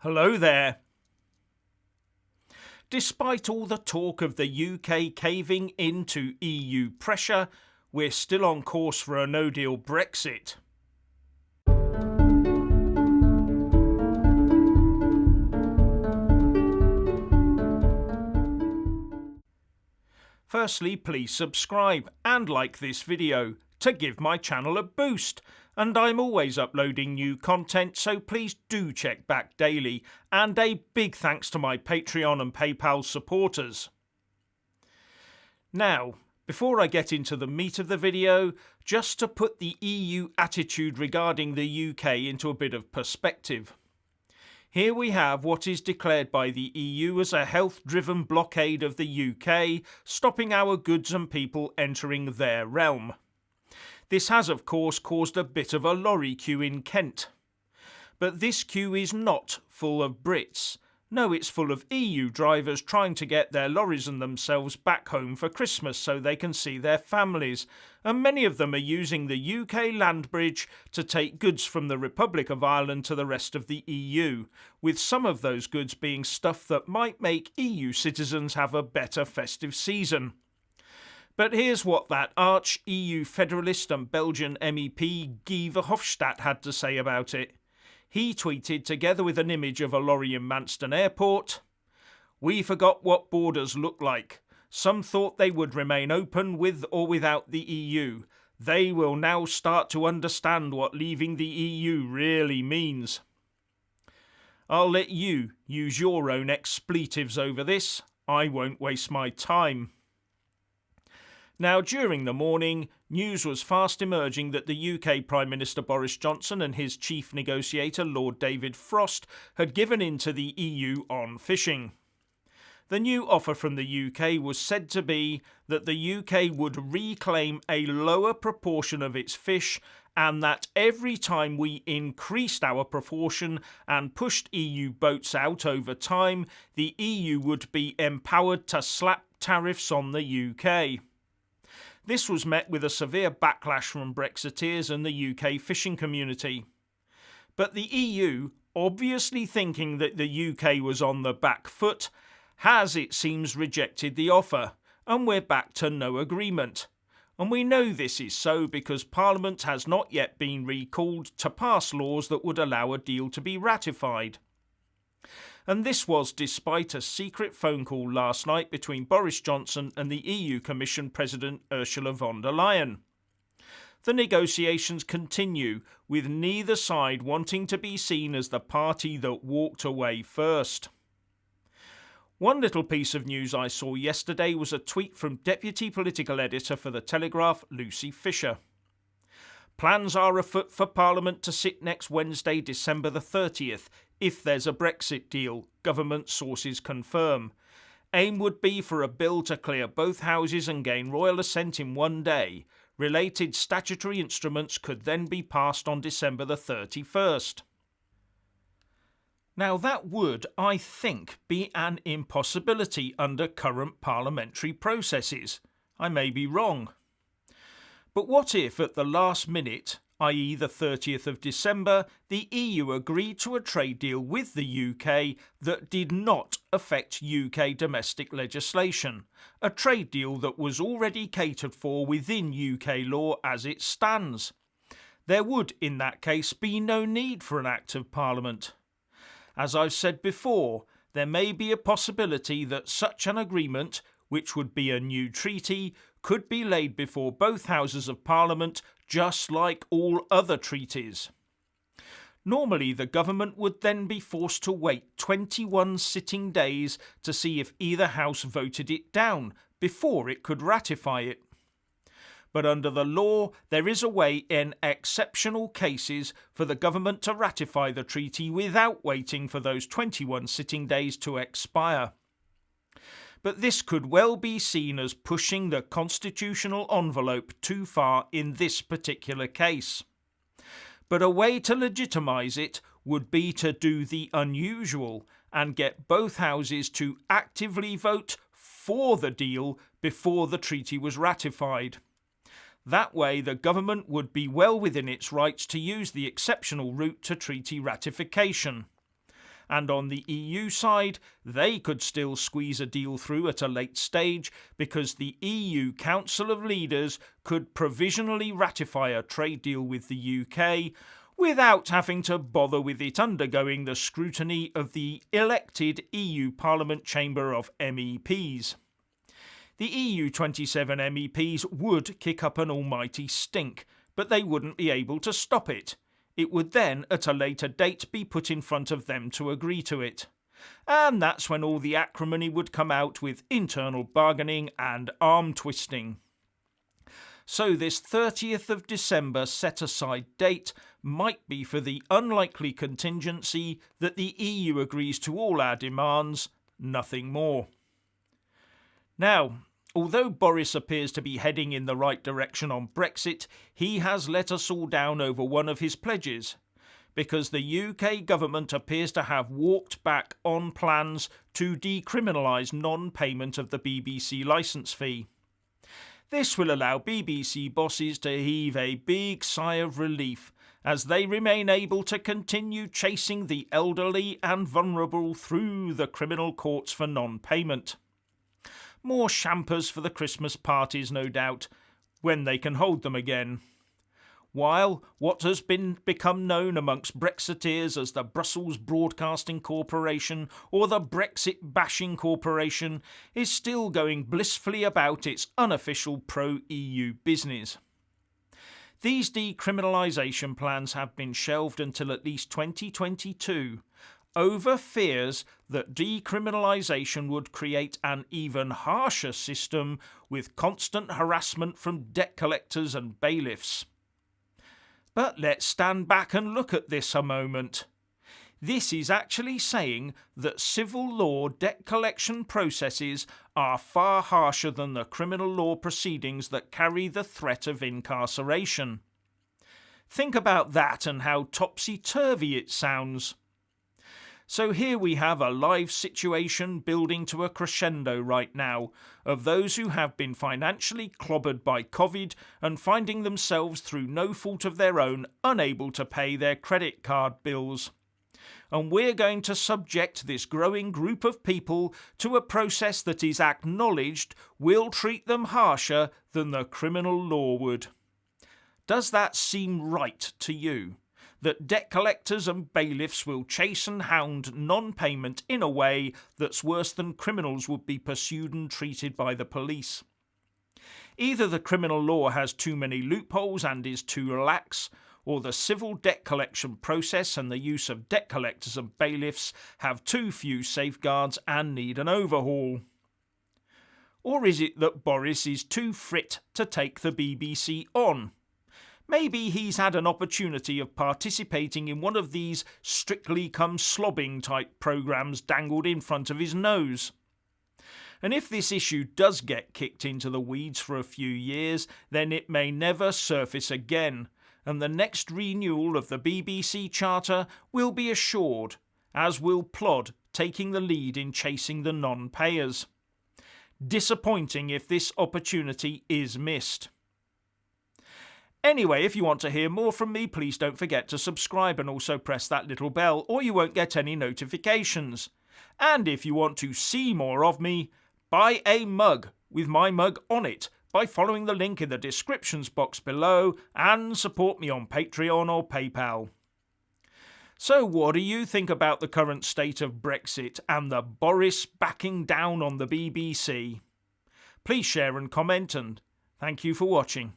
Hello there. Despite all the talk of the UK caving into EU pressure, we're still on course for a no-deal Brexit. Firstly, please subscribe and like this video to give my channel a boost, and I'm always uploading new content, so please do check back daily, and a big thanks to my Patreon and PayPal supporters. Now, before I get into the meat of the video, just to put the EU attitude regarding the UK into a bit of perspective. Here we have what is declared by the EU as a health-driven blockade of the UK, stopping our goods and people entering their realm. This has, of course, caused a bit of a lorry queue in Kent. But this queue is not full of Brits. No, it's full of EU drivers trying to get their lorries and themselves back home for Christmas so they can see their families. And many of them are using the UK landbridge to take goods from the Republic of Ireland to the rest of the EU, with some of those goods being stuff that might make EU citizens have a better festive season. But here's what that arch-EU federalist and Belgian MEP Guy Verhofstadt had to say about it. He tweeted, together with an image of a lorry in Manston Airport, "We forgot what borders look like. Some thought they would remain open with or without the EU. They will now start to understand what leaving the EU really means." I'll let you use your own expletives over this. I won't waste my time. Now, during the morning, news was fast emerging that the UK Prime Minister Boris Johnson and his chief negotiator Lord David Frost had given in to the EU on fishing. The new offer from the UK was said to be that the UK would reclaim a lower proportion of its fish, and that every time we increased our proportion and pushed EU boats out over time, the EU would be empowered to slap tariffs on the UK. This was met with a severe backlash from Brexiteers and the UK fishing community. But the EU, obviously thinking that the UK was on the back foot, has, it seems, rejected the offer, and we're back to no agreement. And we know this is so because Parliament has not yet been recalled to pass laws that would allow a deal to be ratified. And this was despite a secret phone call last night between Boris Johnson and the EU Commission President Ursula von der Leyen. The negotiations continue, with neither side wanting to be seen as the party that walked away first. One little piece of news I saw yesterday was a tweet from Deputy Political Editor for The Telegraph, Lucy Fisher. Plans are afoot for Parliament to sit next Wednesday, December the 30th, if there's a Brexit deal, government sources confirm. Aim would be for a bill to clear both houses and gain royal assent in one day. Related statutory instruments could then be passed on December the 31st. Now that would, I think, be an impossibility under current parliamentary processes. I may be wrong. But what if at the last minute, i.e. the 30th of December, the EU agreed to a trade deal with the UK that did not affect UK domestic legislation, a trade deal that was already catered for within UK law as it stands? There would, in that case, be no need for an Act of Parliament. As I've said before, there may be a possibility that such an agreement, which would be a new treaty, could be laid before both Houses of Parliament, just like all other treaties. Normally, the government would then be forced to wait 21 sitting days to see if either house voted it down before it could ratify it. But under the law, there is a way in exceptional cases for the government to ratify the treaty without waiting for those 21 sitting days to expire. But this could well be seen as pushing the constitutional envelope too far in this particular case. But a way to legitimise it would be to do the unusual and get both houses to actively vote for the deal before the treaty was ratified. That way the government would be well within its rights to use the exceptional route to treaty ratification. and on the EU side, they could still squeeze a deal through at a late stage because the EU Council of Leaders could provisionally ratify a trade deal with the UK without having to bother with it undergoing the scrutiny of the elected EU Parliament Chamber of MEPs. The EU 27 MEPs would kick up an almighty stink, but they wouldn't be able to stop it. It would then, at a later date, be put in front of them to agree to it. And that's when all the acrimony would come out with internal bargaining and arm twisting. So this 30th of December set-aside date might be for the unlikely contingency that the EU agrees to all our demands, nothing more. Now, although Boris appears to be heading in the right direction on Brexit, he has let us all down over one of his pledges, because the UK government appears to have walked back on plans to decriminalise non-payment of the BBC licence fee. This will allow BBC bosses to heave a big sigh of relief as they remain able to continue chasing the elderly and vulnerable through the criminal courts for non-payment. More champers for the Christmas parties, no doubt, when they can hold them again. While what has become known amongst Brexiteers as the Brussels Broadcasting Corporation or the Brexit Bashing Corporation is still going blissfully about its unofficial pro-EU business. These decriminalisation plans have been shelved until at least 2022, over fears that decriminalisation would create an even harsher system with constant harassment from debt collectors and bailiffs. But let's stand back and look at this a moment. This is actually saying that civil law debt collection processes are far harsher than the criminal law proceedings that carry the threat of incarceration. Think about that and how topsy-turvy it sounds. So here we have a live situation building to a crescendo right now of those who have been financially clobbered by COVID and finding themselves through no fault of their own unable to pay their credit card bills. And we're going to subject this growing group of people to a process that is acknowledged will treat them harsher than the criminal law would. Does that seem right to you? That debt collectors and bailiffs will chase and hound non-payment in a way that's worse than criminals would be pursued and treated by the police. Either the criminal law has too many loopholes and is too lax, or the civil debt collection process and the use of debt collectors and bailiffs have too few safeguards and need an overhaul. Or is it that Boris is too frit to take the BBC on? Maybe he's had an opportunity of participating in one of these Strictly Come Slobbing type programmes dangled in front of his nose. And if this issue does get kicked into the weeds for a few years, then it may never surface again, and the next renewal of the BBC Charter will be assured, as will Plod taking the lead in chasing the non-payers. Disappointing if this opportunity is missed. Anyway, if you want to hear more from me, please don't forget to subscribe and also press that little bell or you won't get any notifications. And if you want to see more of me, buy a mug with my mug on it by following the link in the descriptions box below and support me on Patreon or PayPal. So what do you think about the current state of Brexit and the Boris backing down on the BBC? Please share and comment, and thank you for watching.